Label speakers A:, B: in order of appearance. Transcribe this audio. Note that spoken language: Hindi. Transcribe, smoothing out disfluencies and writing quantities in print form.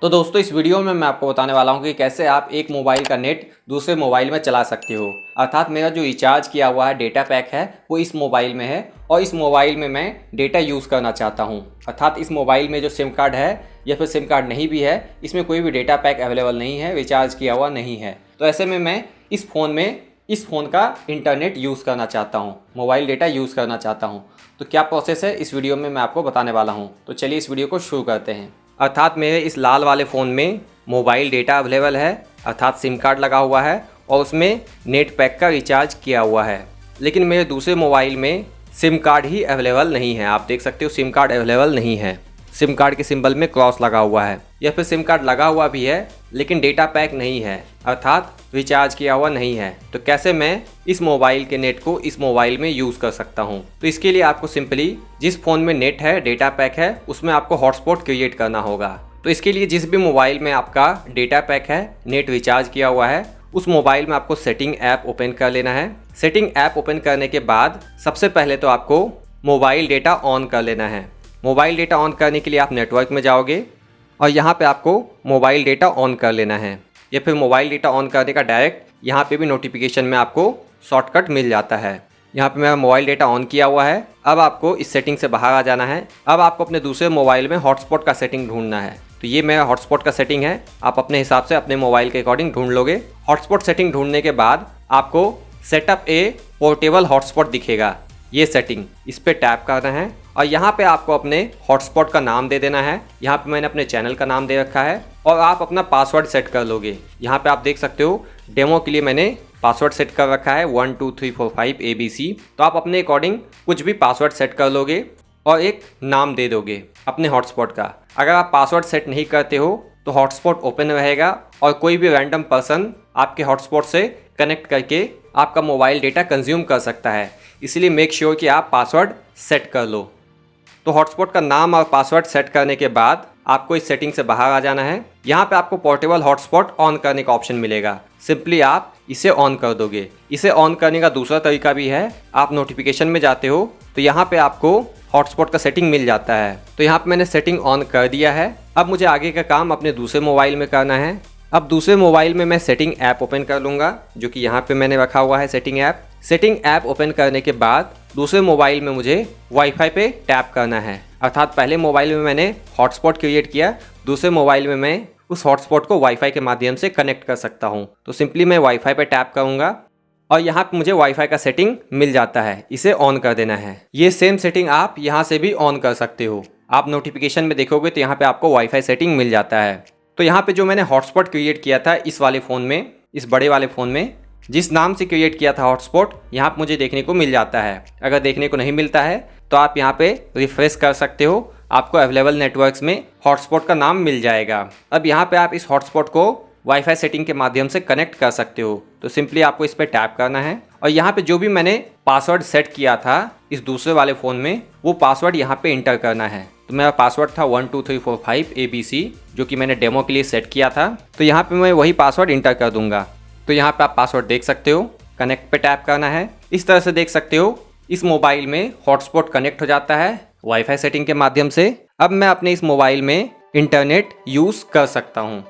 A: तो दोस्तों इस वीडियो में मैं आपको बताने वाला हूं कि कैसे आप एक मोबाइल का नेट दूसरे मोबाइल में चला सकते हो। अर्थात मेरा जो रिचार्ज किया हुआ है डेटा पैक है वो इस मोबाइल में है और इस मोबाइल में मैं डेटा यूज़ करना चाहता हूं। अर्थात इस मोबाइल में जो सिम कार्ड है या फिर सिम कार्ड नहीं भी है, इसमें कोई भी डेटा पैक अवेलेबल नहीं है, रिचार्ज किया हुआ नहीं है। तो ऐसे में मैं इस फ़ोन का इंटरनेट यूज़ करना चाहता हूँ, मोबाइल डेटा यूज़ करना चाहता हूँ। तो क्या प्रोसेस है इस वीडियो में मैं आपको बताने वाला हूँ। तो चलिए इस वीडियो को शुरू करते हैं। अर्थात मेरे इस लाल वाले फ़ोन में मोबाइल डेटा अवेलेबल है, अर्थात सिम कार्ड लगा हुआ है और उसमें नेट पैक का रिचार्ज किया हुआ है। लेकिन मेरे दूसरे मोबाइल में सिम कार्ड ही अवेलेबल नहीं है। आप देख सकते हो सिम कार्ड अवेलेबल नहीं है, सिम कार्ड के सिंबल में क्रॉस लगा हुआ है, या फिर सिम कार्ड लगा हुआ भी है लेकिन डेटा पैक नहीं है, अर्थात रिचार्ज किया हुआ नहीं है। तो कैसे मैं इस मोबाइल के नेट को इस मोबाइल में यूज़ कर सकता हूँ? तो इसके लिए आपको सिंपली जिस फ़ोन में नेट है, डेटा पैक है, उसमें आपको हॉटस्पॉट क्रिएट करना होगा। तो इसके लिए जिस भी मोबाइल में आपका डेटा पैक है, नेट रिचार्ज किया हुआ है, उस मोबाइल में आपको सेटिंग ऐप ओपन कर लेना है। सेटिंग ऐप ओपन करने के बाद सबसे पहले तो आपको मोबाइल डेटा ऑन कर लेना है। मोबाइल डेटा ऑन करने के लिए आप नेटवर्क में जाओगे और यहाँ पे आपको मोबाइल डेटा ऑन कर लेना है, या फिर मोबाइल डेटा ऑन करने का डायरेक्ट यहाँ पे भी नोटिफिकेशन में आपको शॉर्टकट मिल जाता है। यहाँ पे मेरा मोबाइल डेटा ऑन किया हुआ है। अब आपको इस सेटिंग से बाहर आ जाना है। अब आपको अपने दूसरे मोबाइल में हॉटस्पॉट का सेटिंग ढूंढना है। तो ये मेरा हॉटस्पॉट का सेटिंग है, आप अपने हिसाब से अपने मोबाइल के अकॉर्डिंग ढूंढ लोगे। हॉटस्पॉट सेटिंग ढूंढने के बाद आपको सेटअप ए पोर्टेबल हॉटस्पॉट दिखेगा, ये सेटिंग, इस पर टैप करना है और यहाँ पे आपको अपने हॉटस्पॉट का नाम दे देना है। यहाँ पे मैंने अपने चैनल का नाम दे रखा है और आप अपना पासवर्ड सेट कर लोगे। यहाँ पे आप देख सकते हो डेमो के लिए मैंने पासवर्ड सेट कर रखा है 1 2 3 4 5 ABC। तो आप अपने अकॉर्डिंग कुछ भी पासवर्ड सेट कर लोगे और एक नाम दे दोगे अपने हॉटस्पॉट का। अगर आप पासवर्ड सेट नहीं करते हो तो हॉटस्पॉट ओपन रहेगा और कोई भी रैंडम पर्सन आपके हॉटस्पॉट से कनेक्ट करके आपका मोबाइल डेटा कंज्यूम कर सकता है। इसलिए मेक श्योर कि आप पासवर्ड सेट कर लो। तो हॉटस्पॉट का नाम और पासवर्ड सेट करने के बाद आपको इस सेटिंग से बाहर आ जाना है। यहाँ पे आपको पोर्टेबल हॉटस्पॉट ऑन करने का ऑप्शन मिलेगा, सिंपली आप इसे ऑन कर दोगे। इसे ऑन करने का दूसरा तरीका भी है, आप नोटिफिकेशन में जाते हो तो यहाँ पे आपको हॉटस्पॉट का सेटिंग मिल जाता है। तो यहाँ पे मैंने सेटिंग ऑन कर दिया है। अब मुझे आगे का काम अपने दूसरे मोबाइल में करना है। अब दूसरे मोबाइल में मैं सेटिंग ऐप ओपन कर लूँगा, जो कि यहाँ पे मैंने रखा हुआ है setting app. Setting app open करने के बाद दूसरे मोबाइल में मुझे वाईफाई पे टैप करना है। अर्थात पहले मोबाइल में मैंने हॉटस्पॉट क्रिएट किया, दूसरे मोबाइल में मैं उस हॉटस्पॉट को वाईफाई के माध्यम से कनेक्ट कर सकता हूँ। तो सिंपली मैं वाईफाई पे टैप करूँगा और यहाँ पे मुझे वाईफाई का सेटिंग मिल जाता है, इसे ऑन कर देना है। ये सेम सेटिंग आप यहाँ से भी ऑन कर सकते हो। आप नोटिफिकेशन में देखोगे तो यहाँ पे आपको वाईफाई सेटिंग मिल जाता है। तो यहाँ पे जो मैंने हॉटस्पॉट क्रिएट किया था इस वाले फ़ोन में, इस बड़े वाले फ़ोन में, जिस नाम से क्रिएट किया था हॉटस्पॉट, यहाँ पे मुझे देखने को मिल जाता है। अगर देखने को नहीं मिलता है तो आप यहाँ पे रिफ्रेश कर सकते हो, आपको अवेलेबल नेटवर्क्स में हॉटस्पॉट का नाम मिल जाएगा। अब यहाँ पे आप इस हॉटस्पॉट को वाईफाई सेटिंग के माध्यम से कनेक्ट कर सकते हो। तो सिंपली आपको इस पर टैप करना है और यहाँ पे जो भी मैंने पासवर्ड सेट किया था इस दूसरे वाले फ़ोन में, वो पासवर्ड यहाँ पे इंटर करना है। तो मेरा पासवर्ड था 1 2 3 4 5 ABC, जो कि मैंने डेमो के लिए सेट किया था। तो यहाँ पे मैं वही पासवर्ड इंटर कर दूंगा। तो यहाँ पे आप पासवर्ड देख सकते हो, कनेक्ट पे टैप करना है। इस तरह से देख सकते हो इस मोबाइल में हॉटस्पॉट कनेक्ट हो जाता है वाईफाई सेटिंग के माध्यम से। अब मैं अपने इस मोबाइल में इंटरनेट यूज़ कर सकता हूँ।